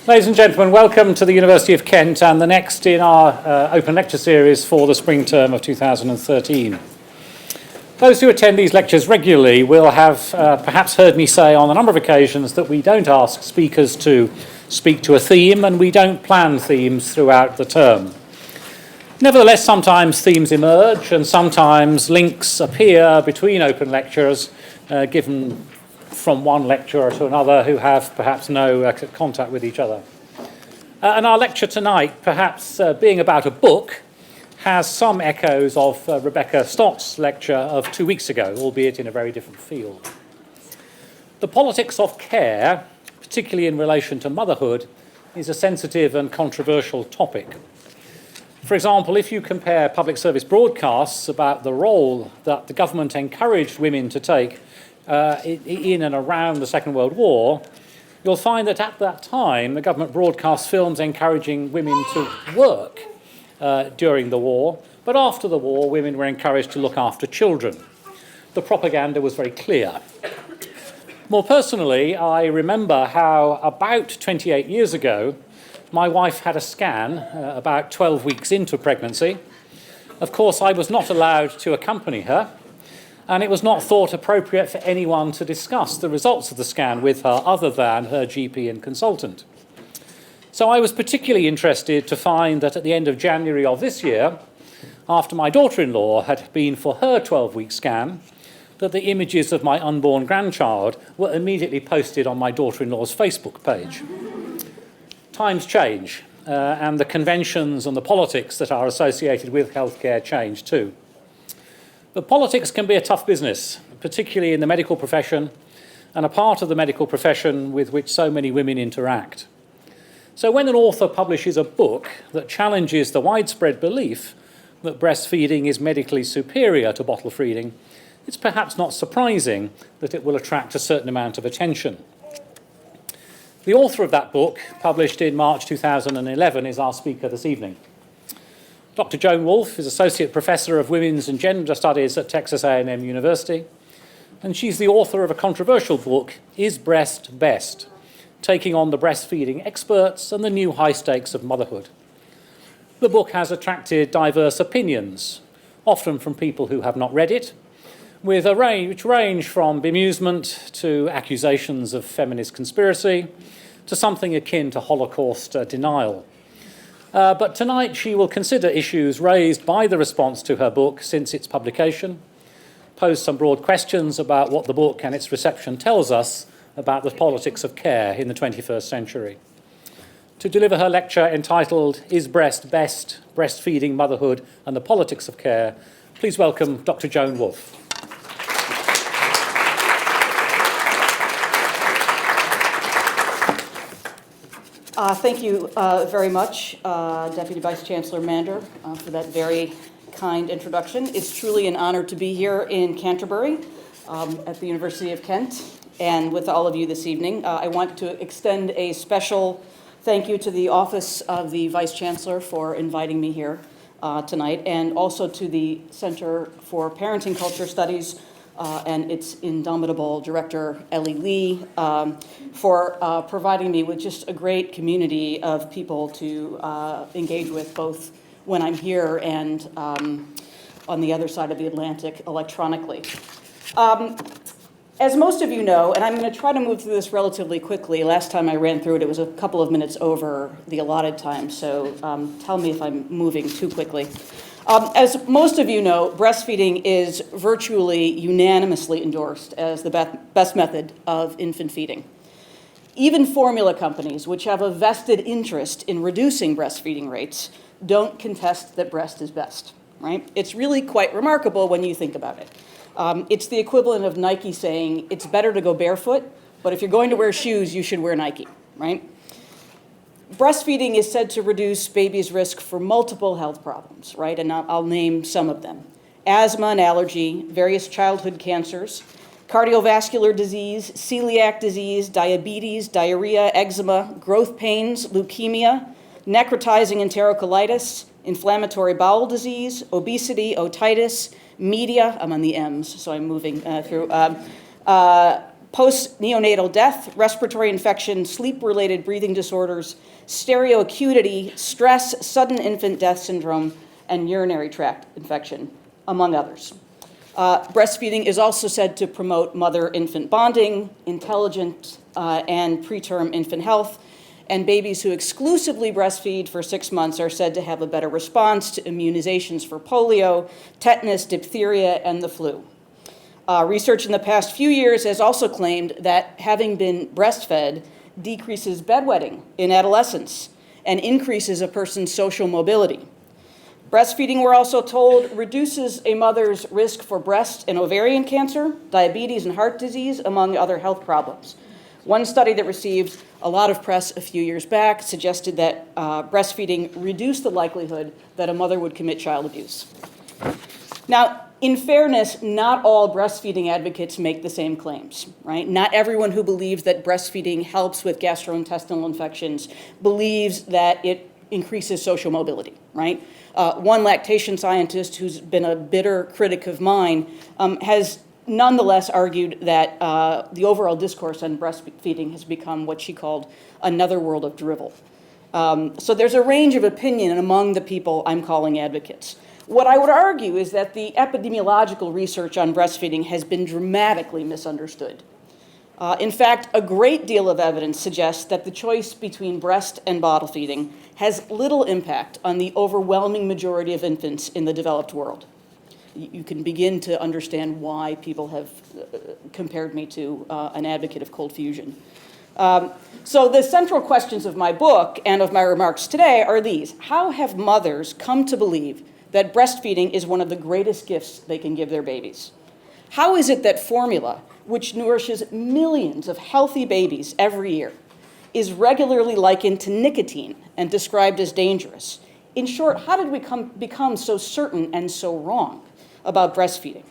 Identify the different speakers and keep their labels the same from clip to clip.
Speaker 1: Ladies and gentlemen, welcome to the University of Kent and the next in our open lecture series for the spring term of 2013. Those who attend these lectures regularly will have perhaps heard me say on a number of occasions that we don't ask speakers to speak to a theme and we don't plan themes throughout the term. Nevertheless, sometimes themes emerge and sometimes links appear between open lectures given from one lecturer to another who have perhaps no contact with each other. And our lecture tonight, perhaps being about a book, has some echoes of Rebecca Stott's lecture of 2 weeks ago, albeit in a very different field. The politics of care, particularly in relation to motherhood, is a sensitive and controversial topic. For example, if you compare public service broadcasts about the role that the government encouraged women to take in and around the Second World War, you'll find that at that time the government broadcast films encouraging women to work during the war, but after the war women were encouraged to look after children. The propaganda was very clear. More personally, I remember how about 28 years ago my wife had a scan about 12 weeks into pregnancy. Of course, I was not allowed to accompany her, and it was not thought appropriate for anyone to discuss the results of the scan with her other than her GP and consultant. So I was particularly interested to find that at the end of January of this year, after my daughter-in-law had been for her 12-week scan, that the images of my unborn grandchild were immediately posted on my daughter-in-law's Facebook page. Times change, and the conventions and the politics that are associated with healthcare change too. But politics can be a tough business, particularly in the medical profession, and a part of the medical profession with which so many women interact. So when an author publishes a book that challenges the widespread belief that breastfeeding is medically superior to bottle feeding, it's perhaps not surprising that it will attract a certain amount of attention. The author of that book, published in March 2011, is our speaker this evening. Dr. Joan Wolf is Associate Professor of Women's and Gender Studies at Texas A&M University, and she's the author of a controversial book, Is Breast Best? Taking on the breastfeeding experts and the new high stakes of motherhood. The book has attracted diverse opinions, often from people who have not read it, with which range from bemusement to accusations of feminist conspiracy to something akin to Holocaust denial. But tonight she will consider issues raised by the response to her book since its publication, pose some broad questions about what the book and its reception tells us about the politics of care in the 21st century. To deliver her lecture entitled Is Breast Best? Breastfeeding, Motherhood and the Politics of Care, please welcome Dr. Joan Wolf.
Speaker 2: Thank you very much, Deputy Vice Chancellor Mander, for that very kind introduction. It's truly an honor to be here in Canterbury at the University of Kent and with all of you this evening. I want to extend a special thank you to the Office of the Vice Chancellor for inviting me here tonight, and also to the Center for Parenting Culture Studies and its indomitable director, Ellie Lee, for providing me with just a great community of people to engage with, both when I'm here and on the other side of the Atlantic electronically. As most of you know, and I'm going to try to move through this relatively quickly. Last time I ran through it, it was a couple of minutes over the allotted time, so tell me if I'm moving too quickly. As most of you know, breastfeeding is virtually unanimously endorsed as the best method of infant feeding. Even formula companies, which have a vested interest in reducing breastfeeding rates, don't contest that breast is best, right? It's really quite remarkable when you think about it. It's the equivalent of Nike saying it's better to go barefoot, but if you're going to wear shoes, you should wear Nike, right? Breastfeeding is said to reduce babies' risk for multiple health problems, right? And I'll name some of them. Asthma and allergy, various childhood cancers, cardiovascular disease, celiac disease, diabetes, diarrhea, eczema, growth pains, leukemia, necrotizing enterocolitis, inflammatory bowel disease, obesity, otitis, media, I'm on the M's, so I'm moving through, post-neonatal death, respiratory infection, sleep-related breathing disorders, stereoacuity, stress, sudden infant death syndrome, and urinary tract infection, among others. Breastfeeding is also said to promote mother-infant bonding, intelligent and preterm infant health, and babies who exclusively breastfeed for 6 months are said to have a better response to immunizations for polio, tetanus, diphtheria, and the flu. Research in the past few years has also claimed that having been breastfed decreases bedwetting in adolescence and increases a person's social mobility. Breastfeeding, we're also told, reduces a mother's risk for breast and ovarian cancer, diabetes, and heart disease, among other health problems. One study that received a lot of press a few years back suggested that breastfeeding reduced the likelihood that a mother would commit child abuse. Now, in fairness, not all breastfeeding advocates make the same claims, right? Not everyone who believes that breastfeeding helps with gastrointestinal infections believes that it increases social mobility, right? One lactation scientist who's been a bitter critic of mine has nonetheless argued that the overall discourse on breastfeeding has become what she called another world of drivel. So there's a range of opinion among the people I'm calling advocates. What I would argue is that the epidemiological research on breastfeeding has been dramatically misunderstood. In fact, a great deal of evidence suggests that the choice between breast and bottle feeding has little impact on the overwhelming majority of infants in the developed world. You can begin to understand why people have compared me to an advocate of cold fusion. So the central questions of my book and of my remarks today are these. How have mothers come to believe that breastfeeding is one of the greatest gifts they can give their babies? How is it that formula, which nourishes millions of healthy babies every year, is regularly likened to nicotine and described as dangerous? In short, how did we become so certain and so wrong about breastfeeding?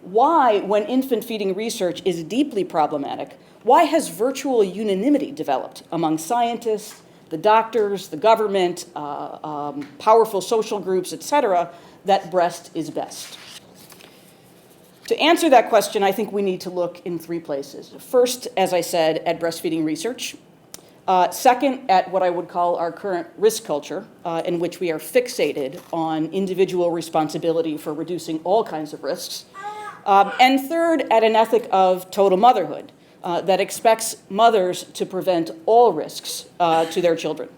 Speaker 2: Why, when infant feeding research is deeply problematic, why has virtual unanimity developed among scientists, the doctors, the government, powerful social groups, etc., that breast is best? To answer that question, I think we need to look in 3 places. First, as I said, at breastfeeding research. Second, at what I would call our current risk culture, in which we are fixated on individual responsibility for reducing all kinds of risks. And third, at an ethic of total motherhood that expects mothers to prevent all risks to their children.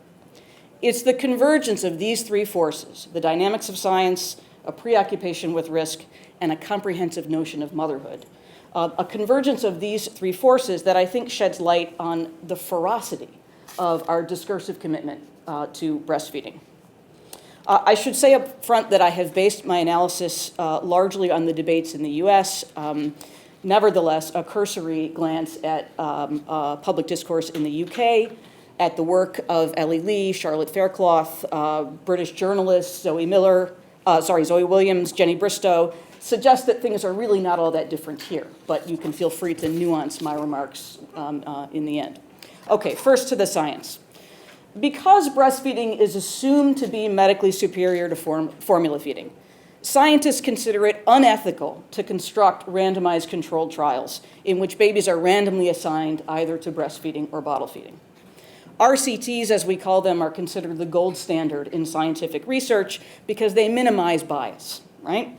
Speaker 2: It's the convergence of these 3 forces, the dynamics of science, a preoccupation with risk, and a comprehensive notion of motherhood. A convergence of these 3 forces that I think sheds light on the ferocity of our discursive commitment to breastfeeding. I should say up front that I have based my analysis largely on the debates in the US. Nevertheless, a cursory glance at public discourse in the UK, at the work of Ellie Lee, Charlotte Faircloth, British journalists, Zoe Williams, Jenny Bristow, suggests that things are really not all that different here, but you can feel free to nuance my remarks in the end. Okay, first to the science. Because breastfeeding is assumed to be medically superior to formula feeding, scientists consider it unethical to construct randomized controlled trials in which babies are randomly assigned either to breastfeeding or bottle feeding. RCTs, as we call them, are considered the gold standard in scientific research because they minimize bias, right?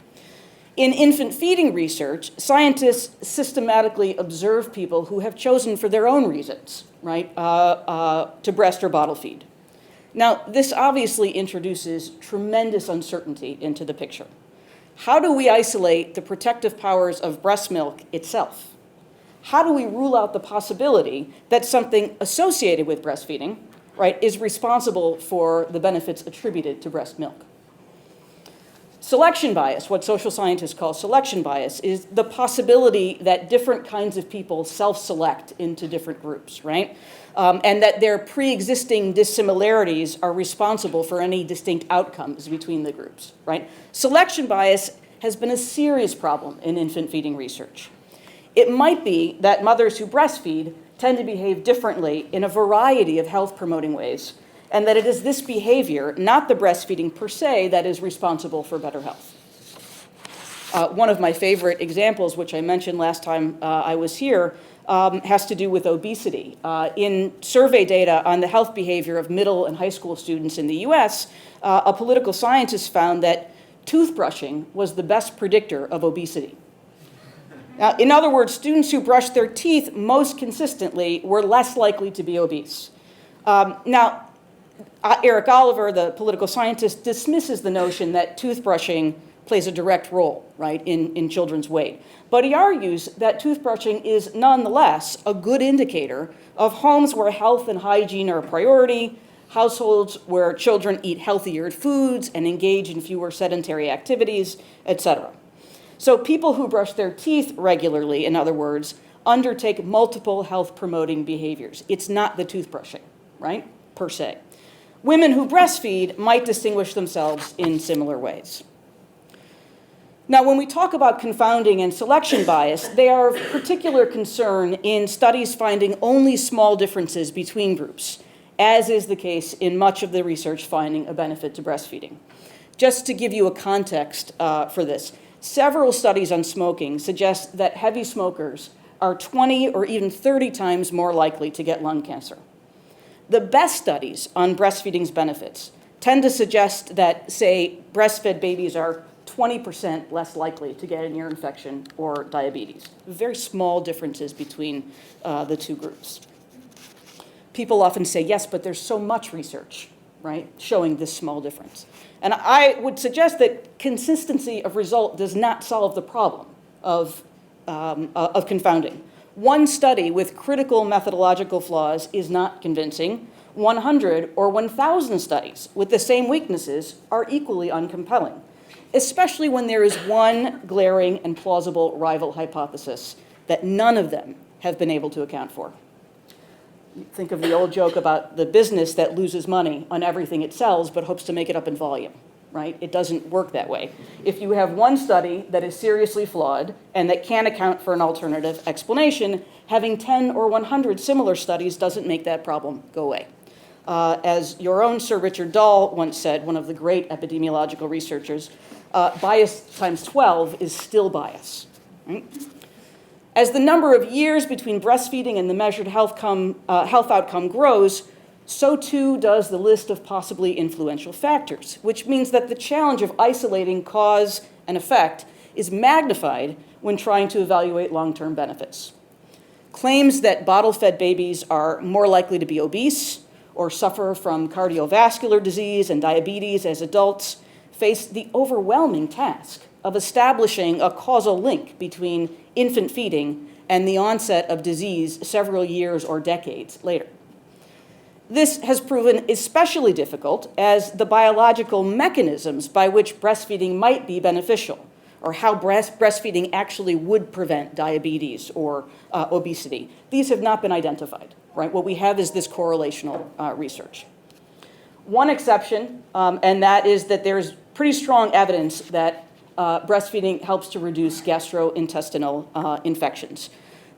Speaker 2: In infant feeding research, scientists systematically observe people who have chosen for their own reasons, right, to breast or bottle feed. Now, this obviously introduces tremendous uncertainty into the picture. How do we isolate the protective powers of breast milk itself? How do we rule out the possibility that something associated with breastfeeding, right, is responsible for the benefits attributed to breast milk? Selection bias, what social scientists call selection bias, is the possibility that different kinds of people self-select into different groups, right? And that their pre-existing dissimilarities are responsible for any distinct outcomes between the groups, right? Selection bias has been a serious problem in infant feeding research. It might be that mothers who breastfeed tend to behave differently in a variety of health-promoting ways, and that it is this behavior, not the breastfeeding per se, that is responsible for better health. One of my favorite examples, which I mentioned last time I was here, has to do with obesity. In survey data on the health behavior of middle and high school students in the US, a political scientist found that toothbrushing was the best predictor of obesity. Now, in other words, students who brushed their teeth most consistently were less likely to be obese. Now, Eric Oliver, the political scientist, dismisses the notion that toothbrushing plays a direct role, right, in children's weight. But he argues that toothbrushing is nonetheless a good indicator of homes where health and hygiene are a priority, households where children eat healthier foods and engage in fewer sedentary activities, etc. So people who brush their teeth regularly, in other words, undertake multiple health-promoting behaviors. It's not the toothbrushing, right, per se. Women who breastfeed might distinguish themselves in similar ways. Now, when we talk about confounding and selection bias, they are of particular concern in studies finding only small differences between groups, as is the case in much of the research finding a benefit to breastfeeding. Just to give you a context for this, several studies on smoking suggest that heavy smokers are 20 or even 30 times more likely to get lung cancer. The best studies on breastfeeding's benefits tend to suggest that, say, breastfed babies are 20% less likely to get an ear infection or diabetes. Very small differences between the two groups. People often say, yes, but there's so much research, right, showing this small difference. And I would suggest that consistency of result does not solve the problem of confounding. One study with critical methodological flaws is not convincing. 100 or 1,000 studies with the same weaknesses are equally uncompelling, especially when there is one glaring and plausible rival hypothesis that none of them have been able to account for. Think of the old joke about the business that loses money on everything it sells but hopes to make it up in volume, right? It doesn't work that way. If you have one study that is seriously flawed and that can't account for an alternative explanation, having 10 or 100 similar studies doesn't make that problem go away. As your own Sir Richard Dahl once said, one of the great epidemiological researchers, bias times 12 is still bias. Right? As the number of years between breastfeeding and the measured health outcome grows, so too does the list of possibly influential factors, which means that the challenge of isolating cause and effect is magnified when trying to evaluate long-term benefits. Claims that bottle-fed babies are more likely to be obese or suffer from cardiovascular disease and diabetes as adults face the overwhelming task of establishing a causal link between infant feeding and the onset of disease several years or decades later. This has proven especially difficult as the biological mechanisms by which breastfeeding might be beneficial, or how breastfeeding actually would prevent diabetes or obesity. These have not been identified, right? What we have is this correlational research. One exception, and that is that there's pretty strong evidence that breastfeeding helps to reduce gastrointestinal infections.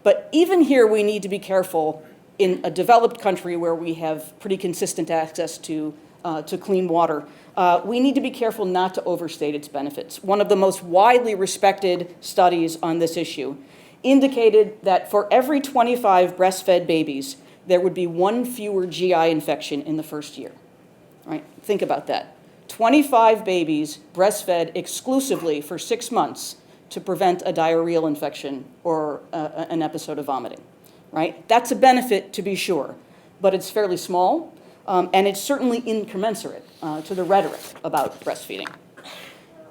Speaker 2: But even here, we need to be careful in a developed country where we have pretty consistent access to clean water. We need to be careful not to overstate its benefits. One of the most widely respected studies on this issue indicated that for every 25 breastfed babies, there would be one fewer GI infection in the first year. Right? Think about that. 25 babies breastfed exclusively for 6 months to prevent a diarrheal infection or an episode of vomiting, right? That's a benefit to be sure, but it's fairly small, and it's certainly incommensurate to the rhetoric about breastfeeding.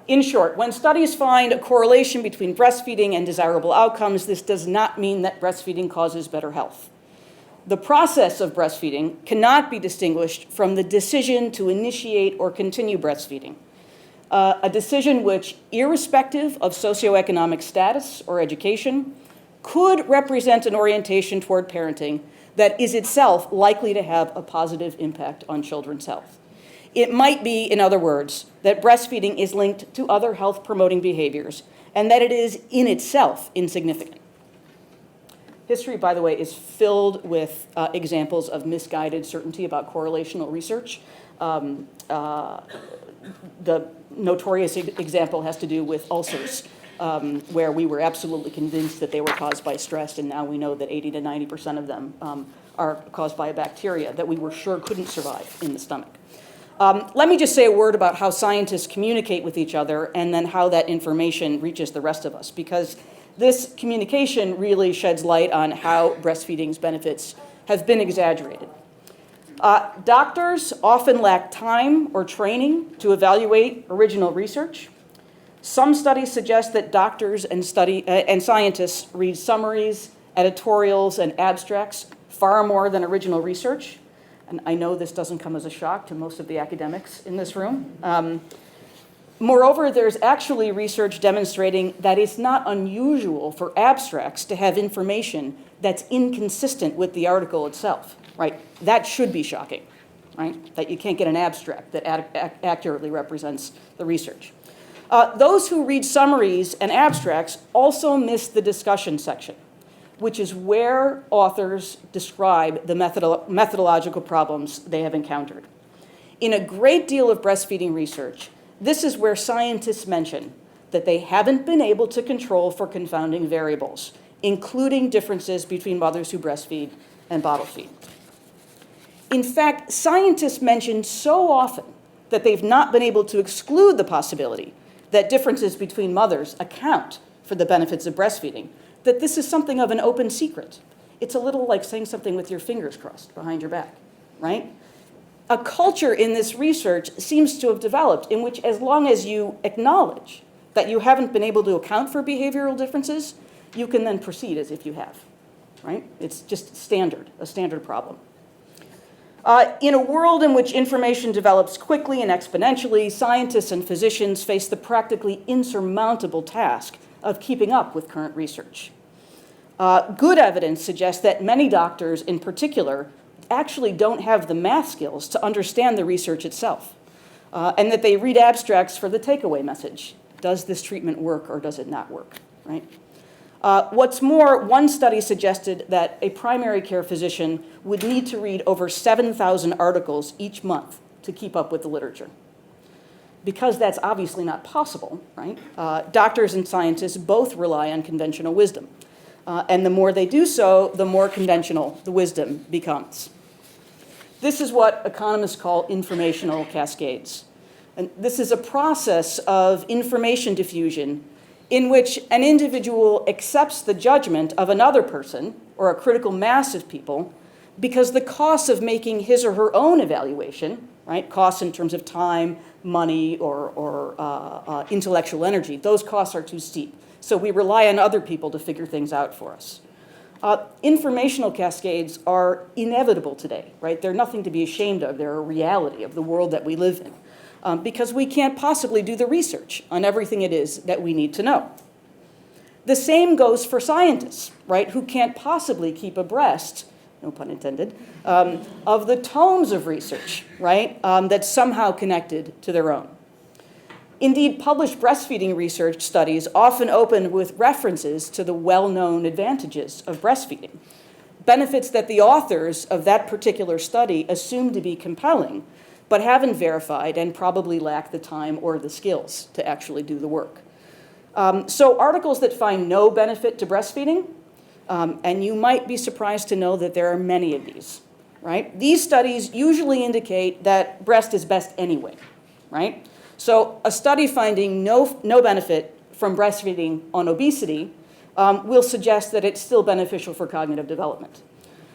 Speaker 2: In short, when studies find a correlation between breastfeeding and desirable outcomes, this does not mean that breastfeeding causes better health. The process of breastfeeding cannot be distinguished from the decision to initiate or continue breastfeeding, a decision which, irrespective of socioeconomic status or education, could represent an orientation toward parenting that is itself likely to have a positive impact on children's health. It might be, in other words, that breastfeeding is linked to other health-promoting behaviors and that it is in itself insignificant. History, by the way, is filled with examples of misguided certainty about correlational research. The notorious example has to do with ulcers. where we were absolutely convinced that they were caused by stress, and now we know that 80 to 90% of them are caused by a bacteria that we were sure couldn't survive in the stomach. Let me just say a word about how scientists communicate with each other and then how that information reaches the rest of us, because this communication really sheds light on how breastfeeding's benefits have been exaggerated. Doctors often lack time or training to evaluate original research. Some studies suggest that doctors and scientists read summaries, editorials, and abstracts far more than original research. And I know this doesn't come as a shock to most of the academics in this room. Moreover, there's actually research demonstrating that it's not unusual for abstracts to have information that's inconsistent with the article itself, right? That should be shocking, right? That you can't get an abstract that accurately represents the research. Those who read summaries and abstracts also miss the discussion section, which is where authors describe the methodological problems they have encountered. In a great deal of breastfeeding research, this is where scientists mention that they haven't been able to control for confounding variables, including differences between mothers who breastfeed and bottle feed. In fact, scientists mention so often that they've not been able to exclude the possibility that differences between mothers account for the benefits of breastfeeding, that this is something of an open secret. It's a little like saying something with your fingers crossed behind your back, right? A culture in this research seems to have developed in which, as long as you acknowledge that you haven't been able to account for behavioral differences, you can then proceed as if you have, right? It's just a standard problem. In a world in which information develops quickly and exponentially, scientists and physicians face the practically insurmountable task of keeping up with current research. Good evidence suggests that many doctors, in particular, actually don't have the math skills to understand the research itself, and that they read abstracts for the takeaway message. Does this treatment work or does it not work, right? What's more, one study suggested that a primary care physician would need to read over 7,000 articles each month to keep up with the literature. Because that's obviously not possible, right? Doctors and scientists both rely on conventional wisdom. And the more they do so, the more conventional the wisdom becomes. This is what economists call informational cascades. And this is a process of information diffusion in which an individual accepts the judgment of another person or a critical mass of people because the costs of making his or her own evaluation, right, costs in terms of time, money, or intellectual energy, those costs are too steep. So we rely on other people to figure things out for us. Informational cascades are inevitable today, right? They're nothing to be ashamed of. They're a reality of the world that we live in, because we can't possibly do the research on everything it is that we need to know. The same goes for scientists, right, who can't possibly keep abreast, no pun intended, of the tomes of research, right, that's somehow connected to their own. Indeed, published breastfeeding research studies often open with references to the well-known advantages of breastfeeding, benefits that the authors of that particular study assume to be compelling, but haven't verified and probably lack the time or the skills to actually do the work. So articles that find no benefit to breastfeeding, and you might be surprised to know that there are many of these, right? These studies usually indicate that breast is best anyway, right? So a study finding no benefit from breastfeeding on obesity will suggest that it's still beneficial for cognitive development.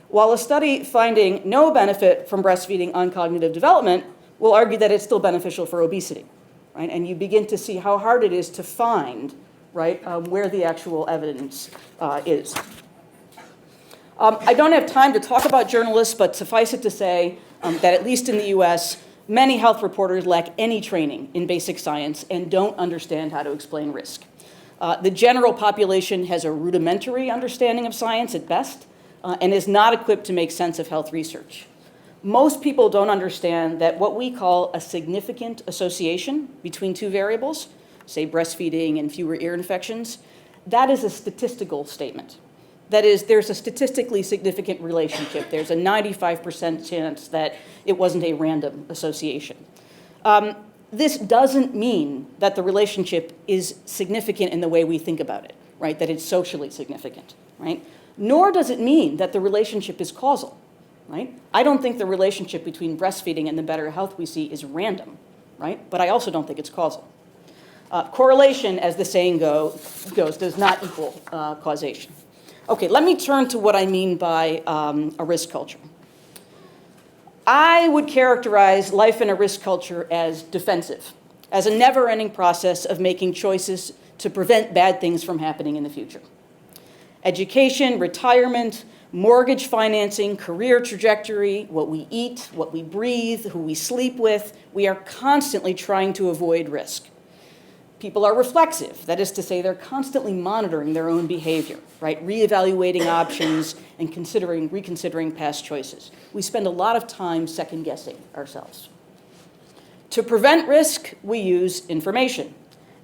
Speaker 2: While a study finding no benefit from breastfeeding on cognitive development will argue that it's still beneficial for obesity, right? And you begin to see how hard it is to find, right, where the actual evidence is. I don't have time to talk about journalists, but suffice it to say that at least in the US, many health reporters lack any training in basic science and don't understand how to explain risk. The general population has a rudimentary understanding of science at best and is not equipped to make sense of health research. Most people don't understand that what we call a significant association between two variables, say breastfeeding and fewer ear infections, that is a statistical statement. That is, there's a statistically significant relationship. There's a 95% chance that it wasn't a random association. This doesn't mean that the relationship is significant in the way we think about it, right? That it's socially significant, right? Nor does it mean that the relationship is causal, right? I don't think the relationship between breastfeeding and the better health we see is random, right? But I also don't think it's causal. Correlation, as the saying goes, does not equal causation. Okay, let me turn to what I mean by a risk culture. I would characterize life in a risk culture as defensive, as a never-ending process of making choices to prevent bad things from happening in the future. Education, retirement, mortgage financing, career trajectory, what we eat, what we breathe, who we sleep with, we are constantly trying to avoid risk. People are reflexive, that is to say they're constantly monitoring their own behavior, right? Reevaluating options and reconsidering past choices. We spend a lot of time second-guessing ourselves. To prevent risk, we use information.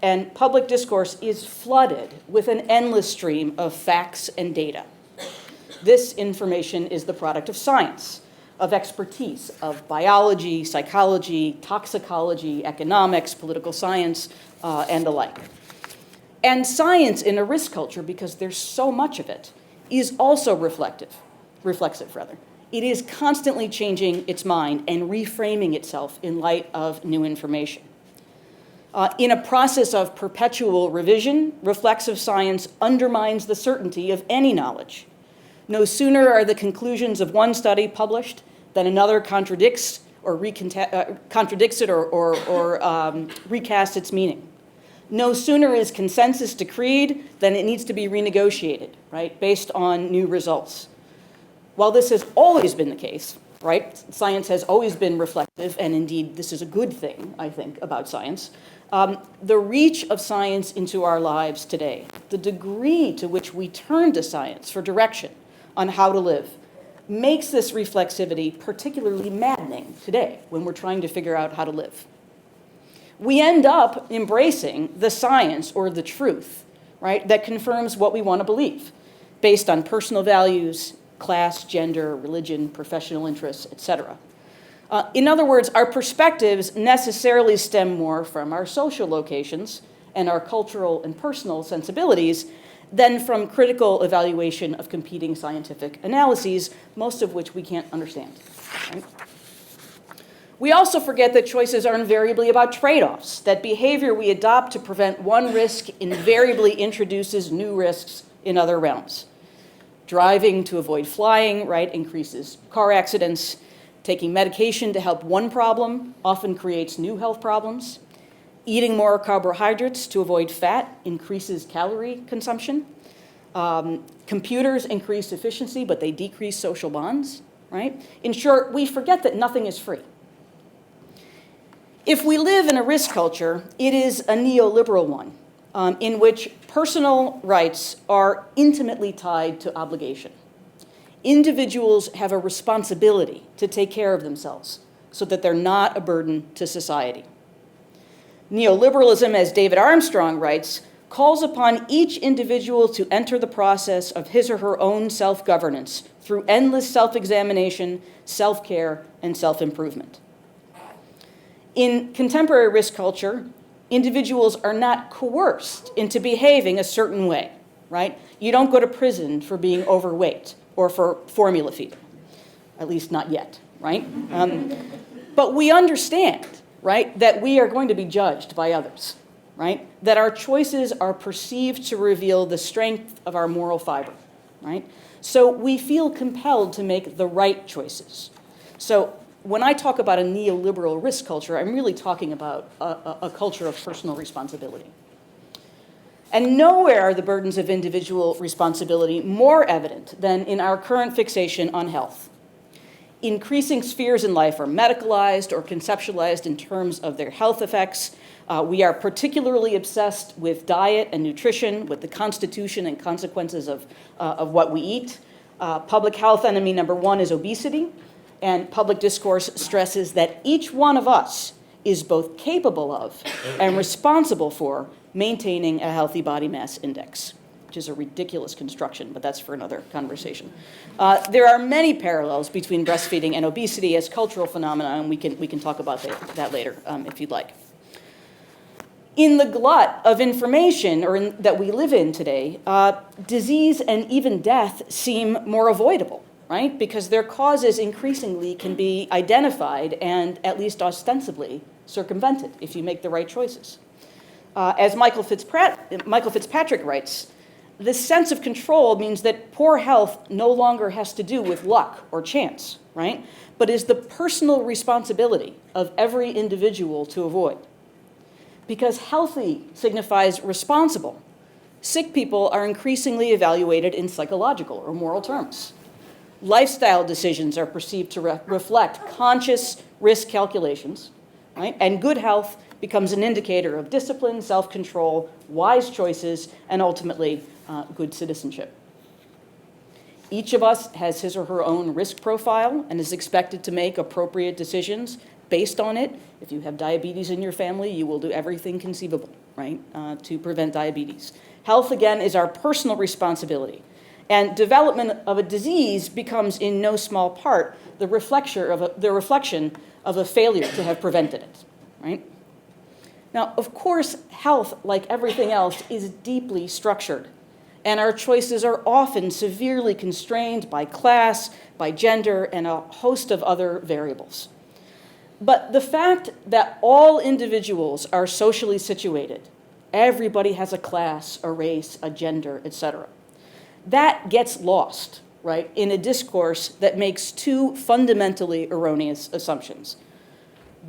Speaker 2: And public discourse is flooded with an endless stream of facts and data. This information is the product of science, of expertise, of biology, psychology, toxicology, economics, political science, and the like. And science in a risk culture, because there's so much of it, is also reflexive. It is constantly changing its mind and reframing itself in light of new information. In a process of perpetual revision, reflexive science undermines the certainty of any knowledge. No sooner are the conclusions of one study published than another contradicts it or recasts its meaning. No sooner is consensus decreed than it needs to be renegotiated, right, based on new results. While this has always been the case, right, science has always been reflective, and indeed this is a good thing, I think, about science, the reach of science into our lives today, the degree to which we turn to science for direction on how to live, makes this reflexivity particularly maddening today when we're trying to figure out how to live. We end up embracing the science or the truth, right, that confirms what we want to believe, based on personal values, class, gender, religion, professional interests, etc. In other words, our perspectives necessarily stem more from our social locations and our cultural and personal sensibilities than from critical evaluation of competing scientific analyses, most of which we can't understand. Right? We also forget that choices are invariably about trade-offs, that behavior we adopt to prevent one risk invariably introduces new risks in other realms. Driving to avoid flying, right, increases car accidents. Taking medication to help one problem often creates new health problems. Eating more carbohydrates to avoid fat increases calorie consumption. Computers increase efficiency, but they decrease social bonds, right? In short, we forget that nothing is free. If we live in a risk culture, it is a neoliberal one, in which personal rights are intimately tied to obligation. Individuals have a responsibility to take care of themselves so that they're not a burden to society. Neoliberalism, as David Armstrong writes, calls upon each individual to enter the process of his or her own self-governance through endless self-examination, self-care, and self-improvement. In contemporary risk culture, individuals are not coerced into behaving a certain way, right? You don't go to prison for being overweight or for formula feeding, at least not yet, right? But we understand, right, that we are going to be judged by others, right? That our choices are perceived to reveal the strength of our moral fiber, right? So we feel compelled to make the right choices. So when I talk about a neoliberal risk culture, I'm really talking about a culture of personal responsibility. And nowhere are the burdens of individual responsibility more evident than in our current fixation on health. Increasing spheres in life are medicalized or conceptualized in terms of their health effects. We are particularly obsessed with diet and nutrition, with the constitution and consequences of what we eat. Public health enemy number one is obesity, and public discourse stresses that each one of us is both capable of and responsible for maintaining a healthy body mass index, which is a ridiculous construction, but that's for another conversation. There are many parallels between breastfeeding and obesity as cultural phenomena, and we can talk about that later if you'd like. In the glut of information that we live in today, disease and even death seem more avoidable, right? Because their causes increasingly can be identified and at least ostensibly circumvented if you make the right choices. As Michael Fitzpatrick writes, this sense of control means that poor health no longer has to do with luck or chance, right? But is the personal responsibility of every individual to avoid. Because healthy signifies responsible, sick people are increasingly evaluated in psychological or moral terms. Lifestyle decisions are perceived to reflect conscious risk calculations, right? And good health becomes an indicator of discipline, self-control, wise choices, and ultimately good citizenship. Each of us has his or her own risk profile and is expected to make appropriate decisions based on it. If you have diabetes in your family, you will do everything conceivable, right, to prevent diabetes. Health, again, is our personal responsibility. And development of a disease becomes, in no small part, the reflection of a failure to have prevented it, right? Now, of course, health, like everything else, is deeply structured. And our choices are often severely constrained by class, by gender, and a host of other variables. But the fact that all individuals are socially situated, everybody has a class, a race, a gender, etc., that gets lost, right, in a discourse that makes two fundamentally erroneous assumptions.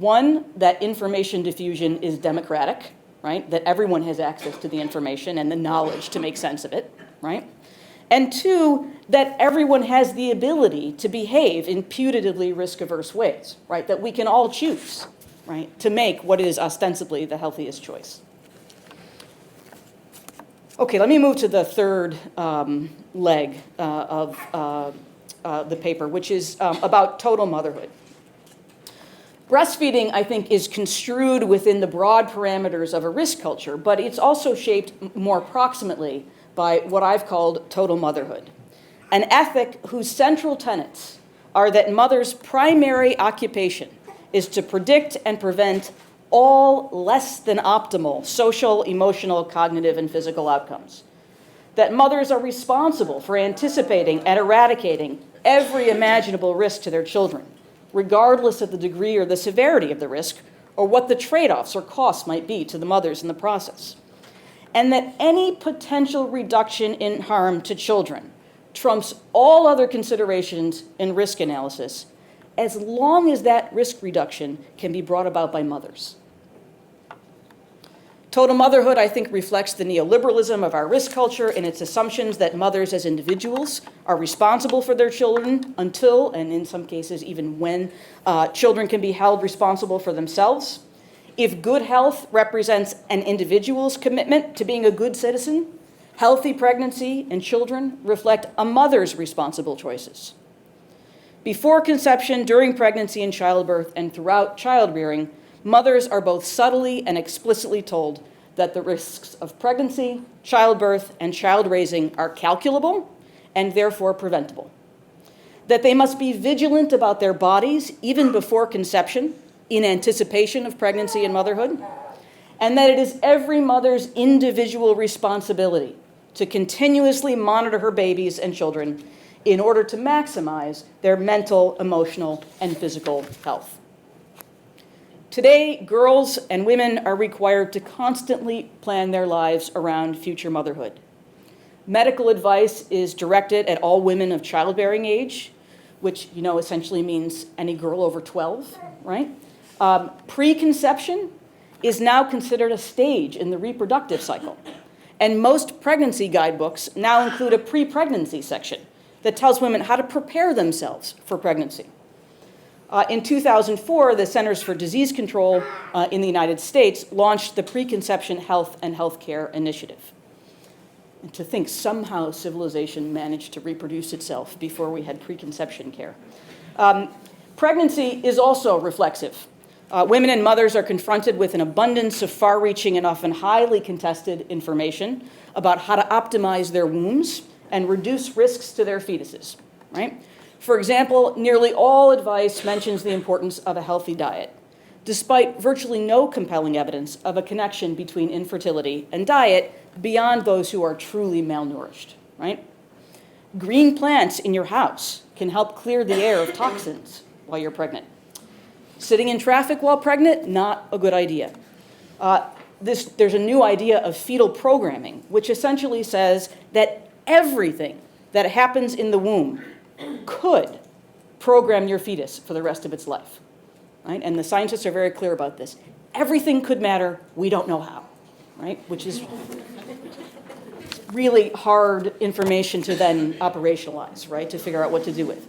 Speaker 2: One, that information diffusion is democratic, right, that everyone has access to the information and the knowledge to make sense of it, right? And two, that everyone has the ability to behave in putatively risk-averse ways, right? That we can all choose, right, to make what is ostensibly the healthiest choice. Okay, let me move to the third leg of the paper, which is about total motherhood. Breastfeeding, I think, is construed within the broad parameters of a risk culture, but it's also shaped more proximately by what I've called total motherhood, an ethic whose central tenets are that mothers' primary occupation is to predict and prevent all less than optimal social, emotional, cognitive, and physical outcomes. That mothers are responsible for anticipating and eradicating every imaginable risk to their children, regardless of the degree or the severity of the risk, or what the trade-offs or costs might be to the mothers in the process. And that any potential reduction in harm to children trumps all other considerations in risk analysis, as long as that risk reduction can be brought about by mothers. Total motherhood, I think, reflects the neoliberalism of our risk culture in its assumptions that mothers as individuals are responsible for their children until, and in some cases even when, children can be held responsible for themselves. If good health represents an individual's commitment to being a good citizen, healthy pregnancy and children reflect a mother's responsible choices. Before conception, during pregnancy and childbirth, and throughout childbearing, mothers are both subtly and explicitly told that the risks of pregnancy, childbirth, and child raising are calculable and therefore preventable. That they must be vigilant about their bodies even before conception in anticipation of pregnancy and motherhood, and that it is every mother's individual responsibility to continuously monitor her babies and children in order to maximize their mental, emotional, and physical health. Today, girls and women are required to constantly plan their lives around future motherhood. Medical advice is directed at all women of childbearing age, which, you know, essentially means any girl over 12, right? Preconception is now considered a stage in the reproductive cycle. And most pregnancy guidebooks now include a pre-pregnancy section that tells women how to prepare themselves for pregnancy. In 2004, the Centers for Disease Control in the United States launched the Preconception Health and Healthcare Initiative. And to think somehow civilization managed to reproduce itself before we had preconception care. Pregnancy is also reflexive. Women and mothers are confronted with an abundance of far-reaching and often highly contested information about how to optimize their wombs and reduce risks to their fetuses, right? For example, nearly all advice mentions the importance of a healthy diet. despite virtually no compelling evidence of a connection between infertility and diet beyond those who are truly malnourished, right? Green plants in your house can help clear the air of toxins while you're pregnant. Sitting in traffic while pregnant, not a good idea. There's a new idea of fetal programming, which essentially says that everything that happens in the womb could program your fetus for the rest of its life, right? And the scientists are very clear about this. Everything could matter, we don't know how, right? Which is really hard information to then operationalize, right? To figure out what to do with.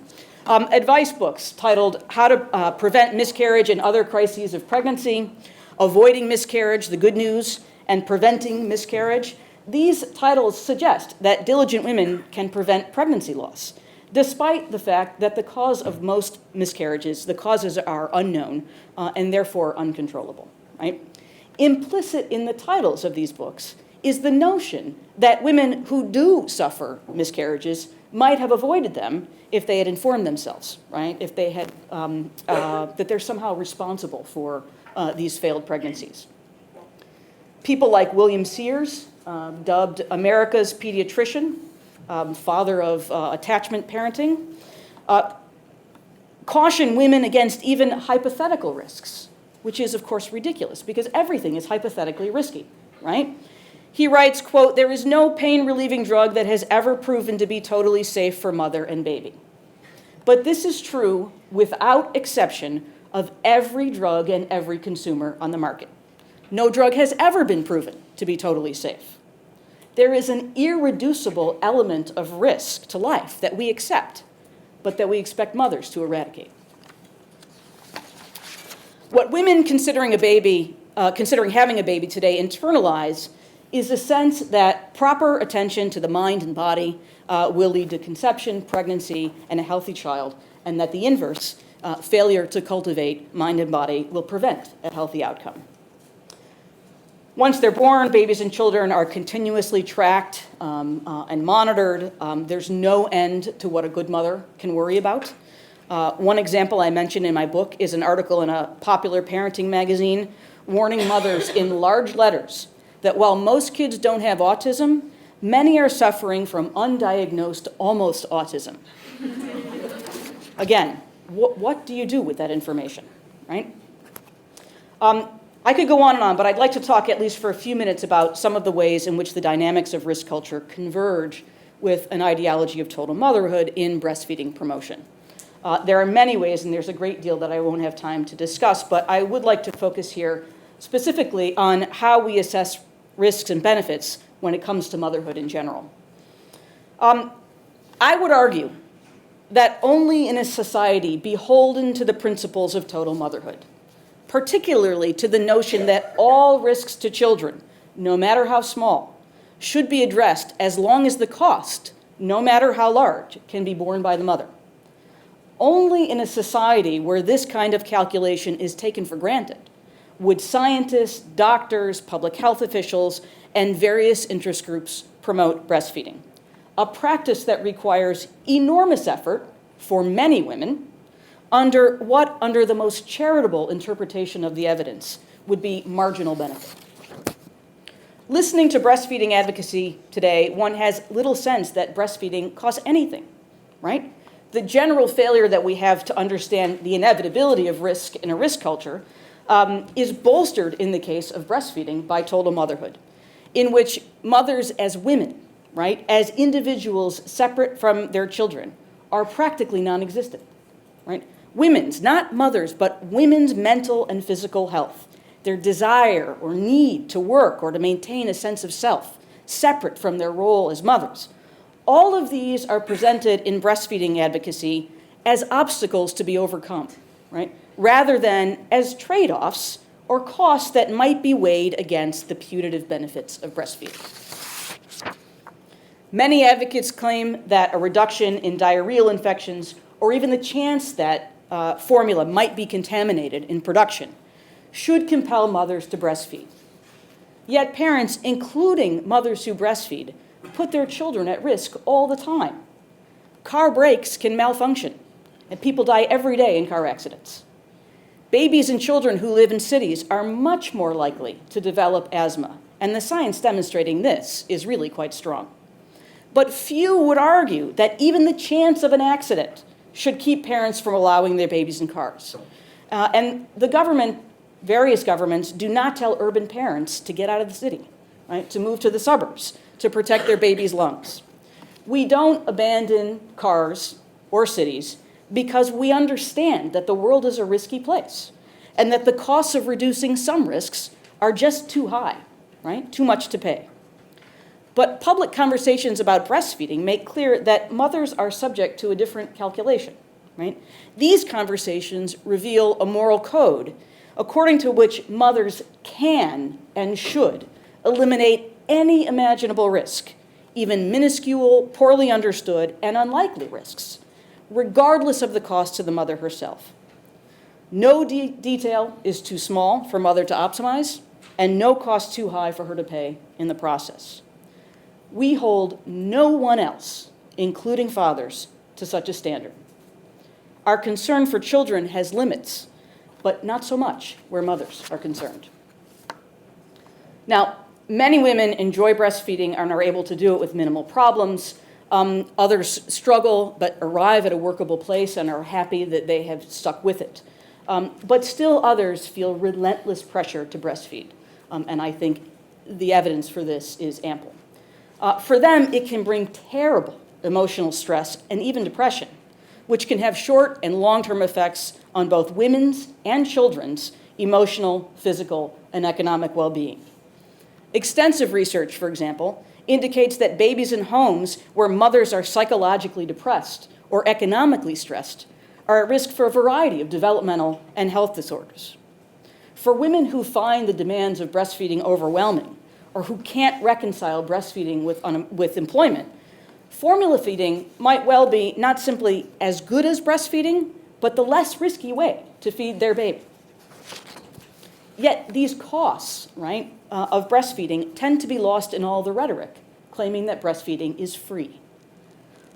Speaker 2: Advice books titled How to Prevent Miscarriage and Other Crises of Pregnancy, Avoiding Miscarriage, The Good News, and Preventing Miscarriage. These titles suggest that diligent women can prevent pregnancy loss, despite the fact that the cause of most miscarriages, the causes are unknown and therefore uncontrollable, right? Implicit in the titles of these books is the notion that women who do suffer miscarriages might have avoided them if they had informed themselves, right? If they had, that they're somehow responsible for these failed pregnancies. People like William Sears, dubbed America's pediatrician, father of attachment parenting, caution women against even hypothetical risks, which is, of course, ridiculous because everything is hypothetically risky, right? He writes, quote, "There is no pain-relieving drug that has ever proven to be totally safe for mother and baby. But this is true without exception of every drug and every consumer on the market. No drug has ever been proven to be totally safe. There is an irreducible element of risk to life that we accept, but that we expect mothers to eradicate." What women considering having a baby today internalize is a sense that proper attention to the mind and body will lead to conception, pregnancy, and a healthy child, and that the inverse, failure to cultivate mind and body, will prevent a healthy outcome. Once they're born, babies and children are continuously tracked and monitored. There's no end to what a good mother can worry about. One example I mentioned in my book is an article in a popular parenting magazine warning mothers in large letters that while most kids don't have autism, many are suffering from undiagnosed almost autism. Again, what do you do with that information, right? I could go on, but I'd like to talk at least for a few minutes about some of the ways in which the dynamics of risk culture converge with an ideology of total motherhood in breastfeeding promotion. There are many ways, and there's a great deal that I won't have time to discuss, but I would like to focus here specifically on how we assess risks and benefits when it comes to motherhood in general. I would argue that only in a society beholden to the principles of total motherhood, particularly to the notion that all risks to children, no matter how small, should be addressed as long as the cost, no matter how large, can be borne by the mother. Only in a society where this kind of calculation is taken for granted would scientists, doctors, public health officials, and various interest groups promote breastfeeding, a practice that requires enormous effort for many women under the most charitable interpretation of the evidence would be marginal benefit. Listening to breastfeeding advocacy today, one has little sense that breastfeeding costs anything, right? The general failure that we have to understand the inevitability of risk in a risk culture is bolstered in the case of breastfeeding by total motherhood, in which mothers as women, right, as individuals separate from their children, are practically non-existent, right? Women's, not mothers, but women's mental and physical health, their desire or need to work or to maintain a sense of self, separate from their role as mothers. All of these are presented in breastfeeding advocacy as obstacles to be overcome, right? Rather than as trade-offs or costs that might be weighed against the putative benefits of breastfeeding. Many advocates claim that a reduction in diarrheal infections or even the chance that formula might be contaminated in production should compel mothers to breastfeed. Yet parents, including mothers who breastfeed, put their children at risk all the time. Car brakes can malfunction, and people die every day in car accidents. Babies and children who live in cities are much more likely to develop asthma, and the science demonstrating this is really quite strong. But few would argue that even the chance of an accident should keep parents from allowing their babies in cars. And the government, various governments, do not tell urban parents to get out of the city, right? To move to the suburbs, to protect their babies' lungs. We don't abandon cars or cities because we understand that the world is a risky place and that the costs of reducing some risks are just too high, right? Too much to pay. But public conversations about breastfeeding make clear that mothers are subject to a different calculation, right? These conversations reveal a moral code according to which mothers can and should eliminate any imaginable risk, even minuscule, poorly understood, and unlikely risks, regardless of the cost to the mother herself. No detail is too small for mother to optimize, and no cost too high for her to pay in the process. We hold no one else, including fathers, to such a standard. Our concern for children has limits, but not so much where mothers are concerned. Now, many women enjoy breastfeeding and are able to do it with minimal problems. Others struggle but arrive at a workable place and are happy that they have stuck with it. But still others feel relentless pressure to breastfeed. And I think the evidence for this is ample. For them, it can bring terrible emotional stress and even depression, which can have short and long-term effects on both women's and children's emotional, physical, and economic well-being. Extensive research, for example, indicates that babies in homes where mothers are psychologically depressed or economically stressed are at risk for a variety of developmental and health disorders. For women who find the demands of breastfeeding overwhelming or who can't reconcile breastfeeding with employment, formula feeding might well be not simply as good as breastfeeding, but the less risky way to feed their baby. Yet these costs, right, of breastfeeding tend to be lost in all the rhetoric, claiming that breastfeeding is free.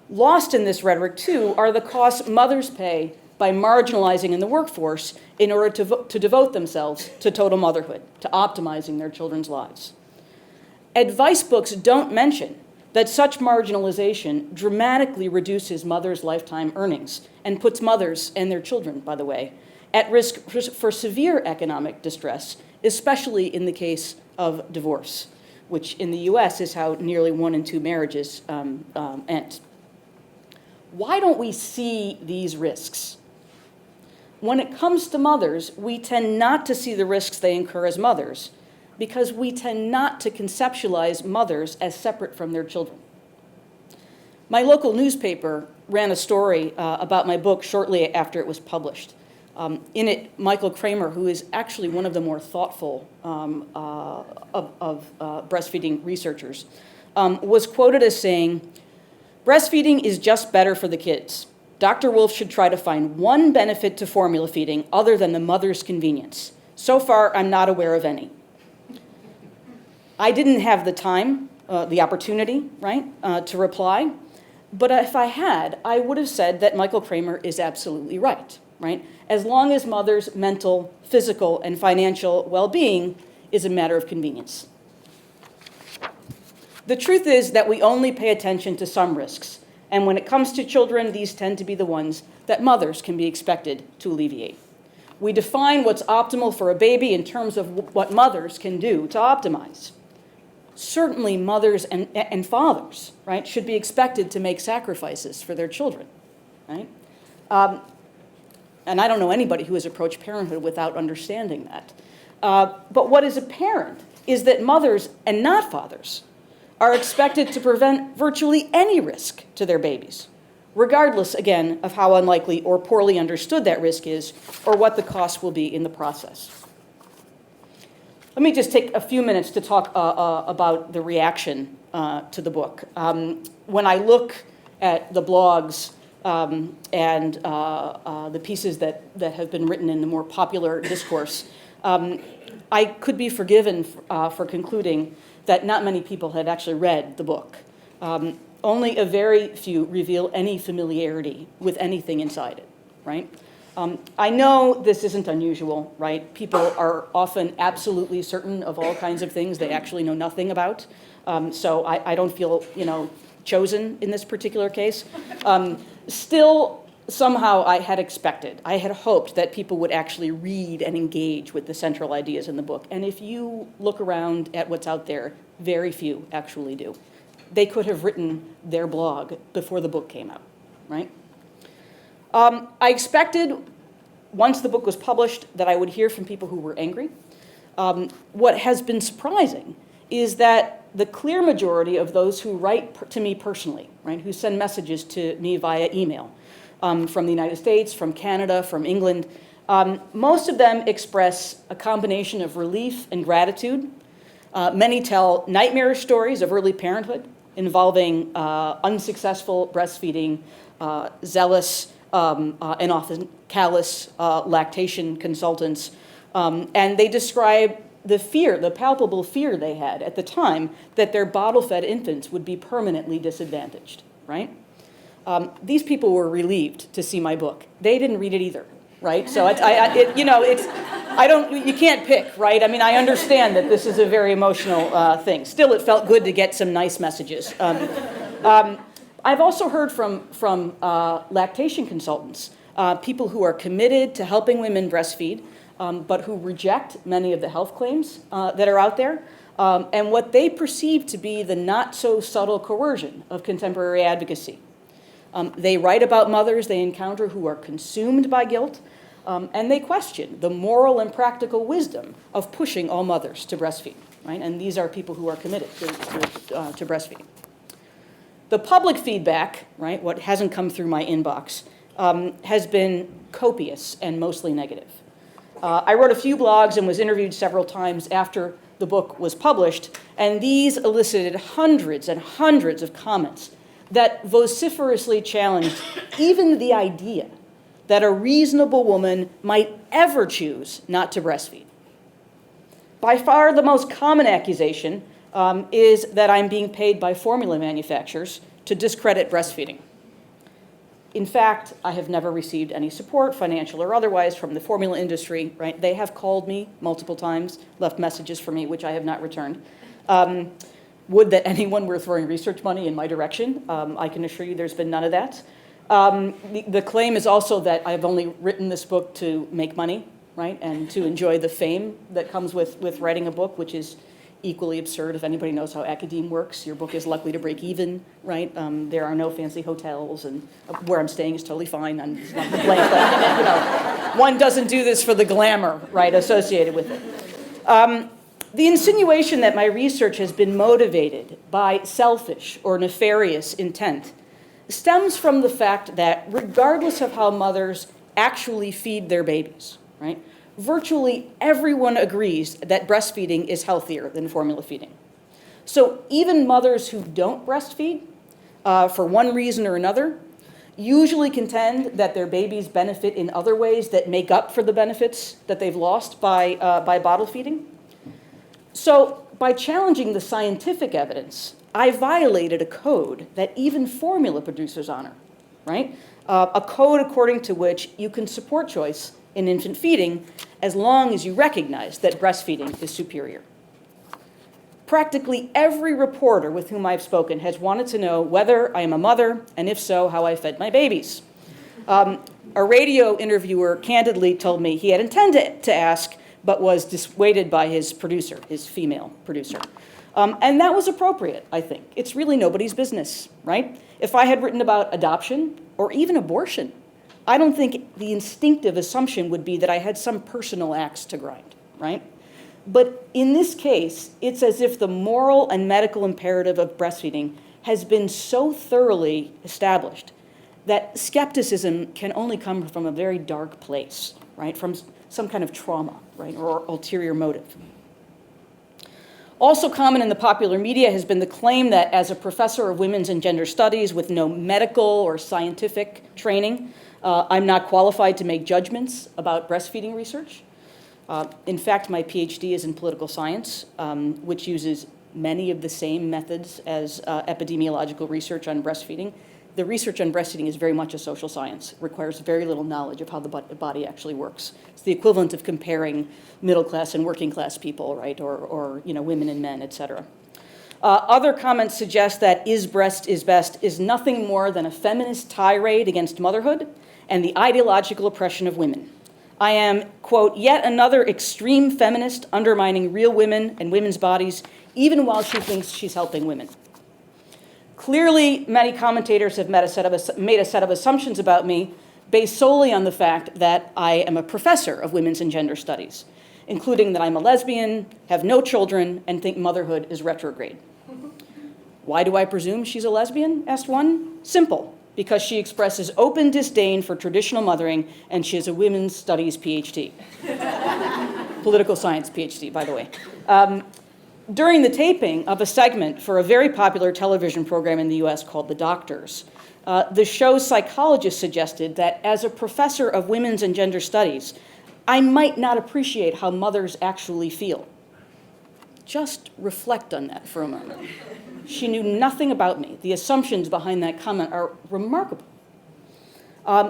Speaker 2: Lost in this rhetoric, too, are the costs mothers pay by marginalizing in the workforce in order to devote themselves to total motherhood, to optimizing their children's lives. Advice books don't mention that such marginalization dramatically reduces mothers' lifetime earnings and puts mothers and their children, by the way, at risk for severe economic distress, especially in the case of divorce, which in the US is how nearly 1 in 2 marriages end. Why don't we see these risks? When it comes to mothers, we tend not to see the risks they incur as mothers because we tend not to conceptualize mothers as separate from their children. My local newspaper ran a story about my book shortly after it was published. In it, Michael Kramer, who is actually one of the more thoughtful of breastfeeding researchers, was quoted as saying, "Breastfeeding is just better for the kids. Dr. Wolf should try to find one benefit to formula feeding other than the mother's convenience. So far, I'm not aware of any." I didn't have the time, the opportunity, right, to reply. But if I had, I would have said that Michael Kramer is absolutely right, right? As long as mothers' mental, physical, and financial well-being is a matter of convenience. The truth is that we only pay attention to some risks, and when it comes to children, these tend to be the ones that mothers can be expected to alleviate. We define what's optimal for a baby in terms of what mothers can do to optimize. Certainly mothers and fathers, right, should be expected to make sacrifices for their children, right? And I don't know anybody who has approached parenthood without understanding that. But what is apparent is that mothers and not fathers are expected to prevent virtually any risk to their babies, regardless, again, of how unlikely or poorly understood that risk is or what the cost will be in the process. Let me just take a few minutes to talk about the reaction to the book. When I look at the blogs and the pieces that have been written in the more popular discourse, I could be forgiven for concluding that not many people have actually read the book. Only a very few reveal any familiarity with anything inside it, right? I know this isn't unusual, right? People are often absolutely certain of all kinds of things they actually know nothing about. So I don't feel, chosen in this particular case. Still, somehow I had expected, I had hoped that people would actually read and engage with the central ideas in the book. And if you look around at what's out there, very few actually do. They could have written their blog before the book came out, right? I expected, once the book was published, that I would hear from people who were angry. What has been surprising is that the clear majority of those who write to me personally, right, who send messages to me via email, from the United States, from Canada, from England, most of them express a combination of relief and gratitude. Many tell nightmarish stories of early parenthood involving unsuccessful breastfeeding, zealous, and often callous lactation consultants. And they describe the fear, the palpable fear they had at the time that their bottle-fed infants would be permanently disadvantaged, right? These people were relieved to see my book. They didn't read it either, right? So you can't pick, right? I mean, I understand that this is a very emotional thing. Still, it felt good to get some nice messages. I've also heard from lactation consultants, people who are committed to helping women breastfeed, but who reject many of the health claims that are out there, and what they perceive to be the not-so-subtle coercion of contemporary advocacy. They write about mothers they encounter who are consumed by guilt, and they question the moral and practical wisdom of pushing all mothers to breastfeed, right? And these are people who are committed to breastfeeding. The public feedback, right, what hasn't come through my inbox, has been copious and mostly negative. I wrote a few blogs and was interviewed several times after the book was published, and these elicited hundreds and hundreds of comments that vociferously challenged even the idea that a reasonable woman might ever choose not to breastfeed. By far the most common accusation is that I'm being paid by formula manufacturers to discredit breastfeeding. In fact, I have never received any support, financial or otherwise, from the formula industry, right? They have called me multiple times, left messages for me, which I have not returned. Would that anyone were throwing research money in my direction. I can assure you there's been none of that. The claim is also that I've only written this book to make money, right? And to enjoy the fame that comes with writing a book, which is equally absurd. If anybody knows how academe works, your book is likely to break even, right? There are no fancy hotels, and where I'm staying is totally fine. I'm just not complaining, but, one doesn't do this for the glamour, right, associated with it. The insinuation that my research has been motivated by selfish or nefarious intent stems from the fact that regardless of how mothers actually feed their babies, right, virtually everyone agrees that breastfeeding is healthier than formula feeding. So even mothers who don't breastfeed, for one reason or another, usually contend that their babies benefit in other ways that make up for the benefits that they've lost by bottle feeding. So by challenging the scientific evidence, I violated a code that even formula producers honor, right? A code according to which you can support choice in infant feeding as long as you recognize that breastfeeding is superior. Practically every reporter with whom I've spoken has wanted to know whether I am a mother, and if so, how I fed my babies. A radio interviewer candidly told me he had intended to ask, but was dissuaded by his producer, his female producer. And that was appropriate, I think. It's really nobody's business, right? If I had written about adoption or even abortion, I don't think the instinctive assumption would be that I had some personal axe to grind, right? But in this case, it's as if the moral and medical imperative of breastfeeding has been so thoroughly established that skepticism can only come from a very dark place, right? From some kind of trauma, right, or ulterior motive. Also common in the popular media has been the claim that as a professor of women's and gender studies with no medical or scientific training, I'm not qualified to make judgments about breastfeeding research. In fact, my PhD is in political science, which uses many of the same methods as epidemiological research on breastfeeding. the research on breastfeeding is very much a social science. It requires very little knowledge of how the body actually works. It's the equivalent of comparing middle class and working class people, right? Or women and men, et cetera. Other comments suggest that is breast is best is nothing more than a feminist tirade against motherhood and the ideological oppression of women. I am, quote, yet another extreme feminist undermining real women and women's bodies, even while she thinks she's helping women. Clearly, many commentators have made a set of assumptions about me based solely on the fact that I am a professor of women's and gender studies, including that I'm a lesbian, have no children, and think motherhood is retrograde. Why do I presume she's a lesbian? Asked one. Simple, because she expresses open disdain for traditional mothering, and she has a women's studies PhD. Political science PhD, by the way. During the taping of a segment for a very popular television program in the US called The Doctors, the show's psychologist suggested that as a professor of women's and gender studies, I might not appreciate how mothers actually feel. Just reflect on that for a moment. She knew nothing about me. The assumptions behind that comment are remarkable.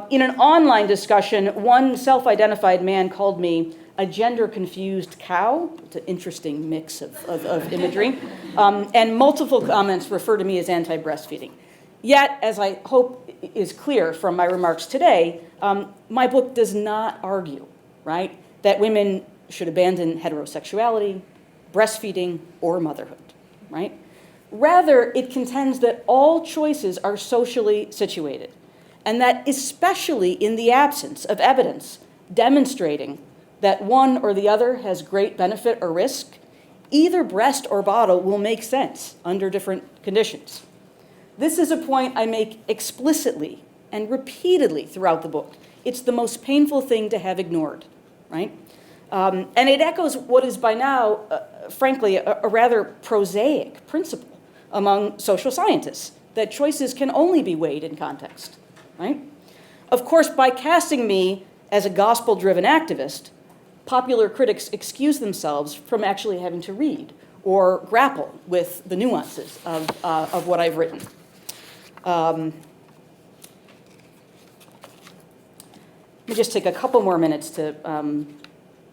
Speaker 2: In an online discussion, one self-identified man called me a gender-confused cow. It's an interesting mix of imagery. And multiple comments refer to me as anti-breastfeeding. Yet, as I hope is clear from my remarks today, my book does not argue, right, that women should abandon heterosexuality, breastfeeding, or motherhood, right? Rather, it contends that all choices are socially situated, and that especially in the absence of evidence demonstrating that one or the other has great benefit or risk, either breast or bottle will make sense under different conditions. This is a point I make explicitly and repeatedly throughout the book. It's the most painful thing to have ignored, right? And it echoes what is by now, frankly, a rather prosaic principle among social scientists, that choices can only be weighed in context, right? Of course, by casting me as a gospel-driven activist, popular critics excuse themselves from actually having to read or grapple with the nuances of what I've written. Let me just take a couple more minutes to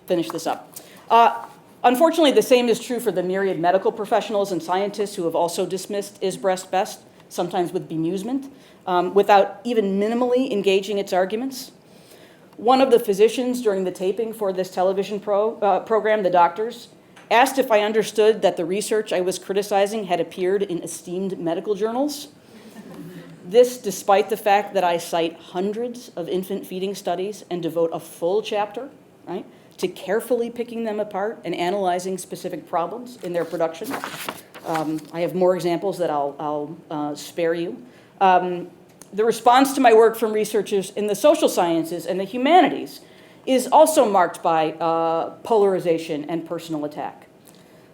Speaker 2: finish this up. Unfortunately, the same is true for the myriad medical professionals and scientists who have also dismissed is breast best, sometimes with bemusement, without even minimally engaging its arguments. One of the physicians during the taping for this television program, The Doctors, asked if I understood that the research I was criticizing had appeared in esteemed medical journals. This despite the fact that I cite hundreds of infant feeding studies and devote a full chapter, right, to carefully picking them apart and analyzing specific problems in their production. I have more examples that I'll spare you. The response to my work from researchers in the social sciences and the humanities is also marked by polarization and personal attack.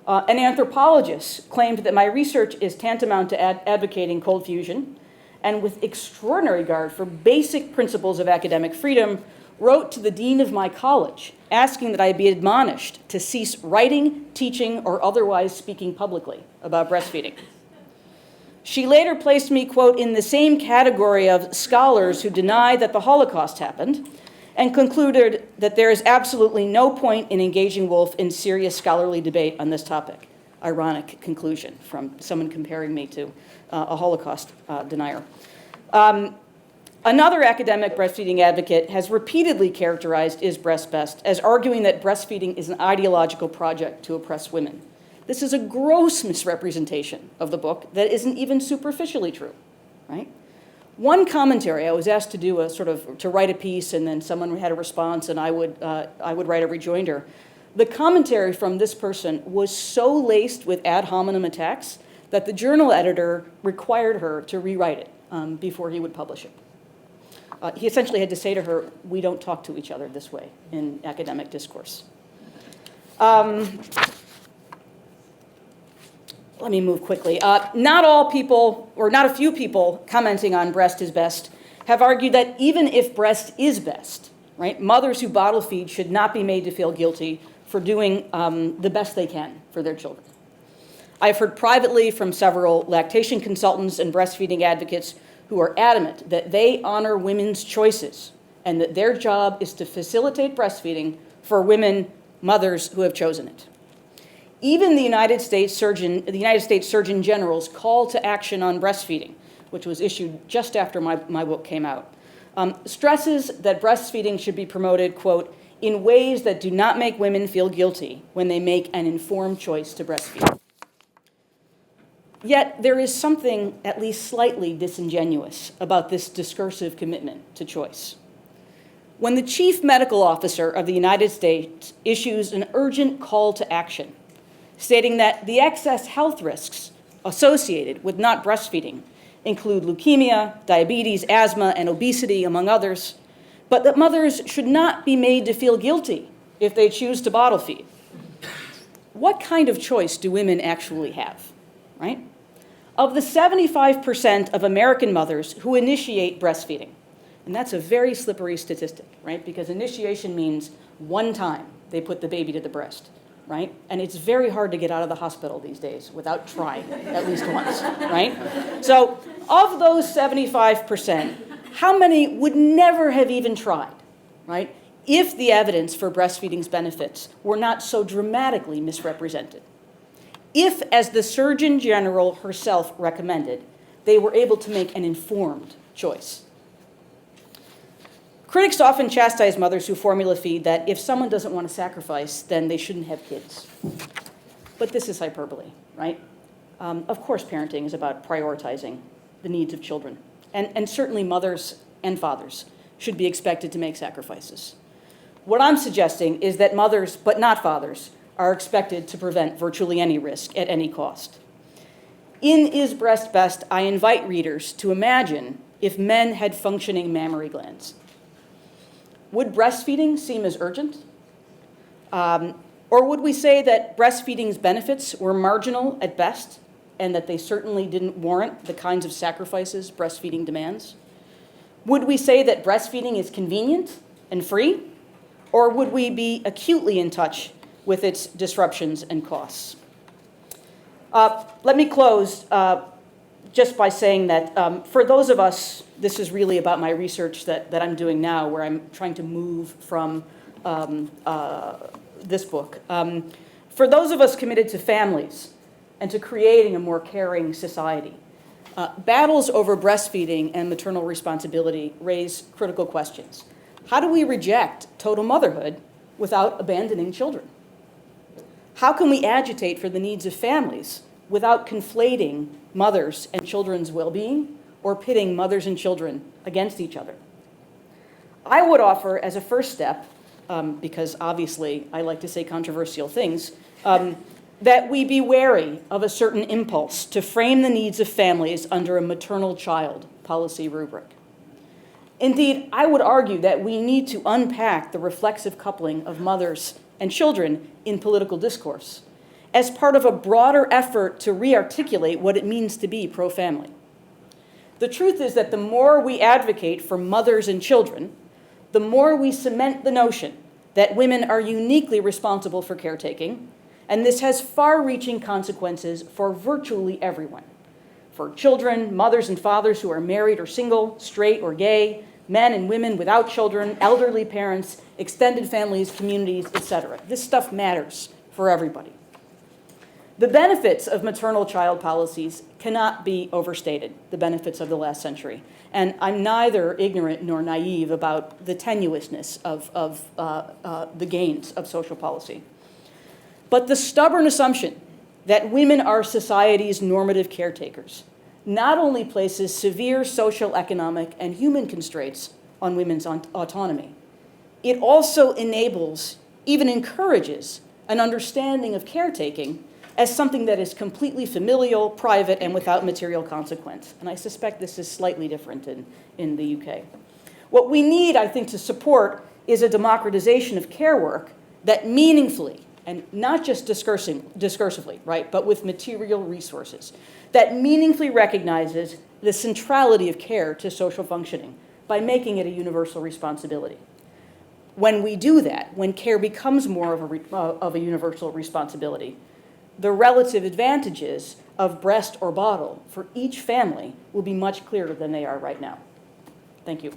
Speaker 2: An anthropologist claimed that my research is tantamount to advocating cold fusion, and with extraordinary regard for basic principles of academic freedom, wrote to the dean of my college asking that I be admonished to cease writing, teaching, or otherwise speaking publicly about breastfeeding. She later placed me, quote, in the same category of scholars who deny that the Holocaust happened, and concluded that there is absolutely no point in engaging Wolf in serious scholarly debate on this topic. Ironic conclusion from someone comparing me to a Holocaust denier. Another academic breastfeeding advocate has repeatedly characterized Is Breast Best as arguing that breastfeeding is an ideological project to oppress women. This is a gross misrepresentation of the book that isn't even superficially true, right? One commentary I was asked to do to write a piece, and then someone had a response, and I would write a rejoinder. The commentary from this person was so laced with ad hominem attacks that the journal editor required her to rewrite it before he would publish it. He essentially had to say to her, "We don't talk to each other this way in academic discourse." Let me move quickly. Not all people, or not a few people commenting on breast is best, have argued that even if breast is best, right, mothers who bottle feed should not be made to feel guilty for doing the best they can for their children. I've heard privately from several lactation consultants and breastfeeding advocates who are adamant that they honor women's choices and that their job is to facilitate breastfeeding for women, mothers who have chosen it. Even the United States Surgeon General's call to action on breastfeeding, which was issued just after my book came out, stresses that breastfeeding should be promoted, quote, in ways that do not make women feel guilty when they make an informed choice to breastfeed. Yet there is something at least slightly disingenuous about this discursive commitment to choice. When the chief medical officer of the United States issues an urgent call to action, stating that the excess health risks associated with not breastfeeding include leukemia, diabetes, asthma, and obesity, among others, but that mothers should not be made to feel guilty if they choose to bottle feed. What kind of choice do women actually have, right? Of the 75% of American mothers who initiate breastfeeding, and that's a very slippery statistic, right? Because initiation means one time they put the baby to the breast, right? And it's very hard to get out of the hospital these days without trying at least once, right? So of those 75%, how many would never have even tried, right? If the evidence for breastfeeding's benefits were not so dramatically misrepresented. If, as the Surgeon General herself recommended, they were able to make an informed choice. Critics often chastise mothers who formula feed that if someone doesn't want to sacrifice, then they shouldn't have kids. But this is hyperbole, right? Of course, parenting is about prioritizing the needs of children. And certainly mothers and fathers should be expected to make sacrifices. What I'm suggesting is that mothers, but not fathers, are expected to prevent virtually any risk at any cost. In Is Breast Best, I invite readers to imagine if men had functioning mammary glands. Would breastfeeding seem as urgent? Or would we say that breastfeeding's benefits were marginal at best and that they certainly didn't warrant the kinds of sacrifices breastfeeding demands? Would we say that breastfeeding is convenient and free? Or would we be acutely in touch with its disruptions and costs? Let me close just by saying that for those of us, this is really about my research that I'm doing now, where I'm trying to move from this book. For those of us committed to families and to creating a more caring society, battles over breastfeeding and maternal responsibility raise critical questions. How do we reject total motherhood without abandoning children? How can we agitate for the needs of families without conflating mothers and children's well-being or pitting mothers and children against each other? I would offer as a first step, because obviously I like to say controversial things, that we be wary of a certain impulse to frame the needs of families under a maternal child policy rubric. Indeed, I would argue that we need to unpack the reflexive coupling of mothers and children in political discourse as part of a broader effort to re-articulate what it means to be pro-family. The truth is that the more we advocate for mothers and children, the more we cement the notion that women are uniquely responsible for caretaking, and this has far-reaching consequences for virtually everyone. For children, mothers and fathers who are married or single, straight or gay, men and women without children, elderly parents, extended families, communities, etc. This stuff matters for everybody. The benefits of maternal child policies cannot be overstated, the benefits of the last century. And I'm neither ignorant nor naive about the tenuousness of the gains of social policy. But the stubborn assumption that women are society's normative caretakers not only places severe social, economic, and human constraints on women's autonomy, it also enables, even encourages, an understanding of caretaking as something that is completely familial, private, and without material consequence. And I suspect this is slightly different in the UK. What we need, I think, to support is a democratization of care work that meaningfully, and not just discursively, right, but with material resources, that meaningfully recognizes the centrality of care to social functioning by making it a universal responsibility. When we do that, when care becomes more of a universal responsibility, the relative advantages of breast or bottle for each family will be much clearer than they are right now. Thank you.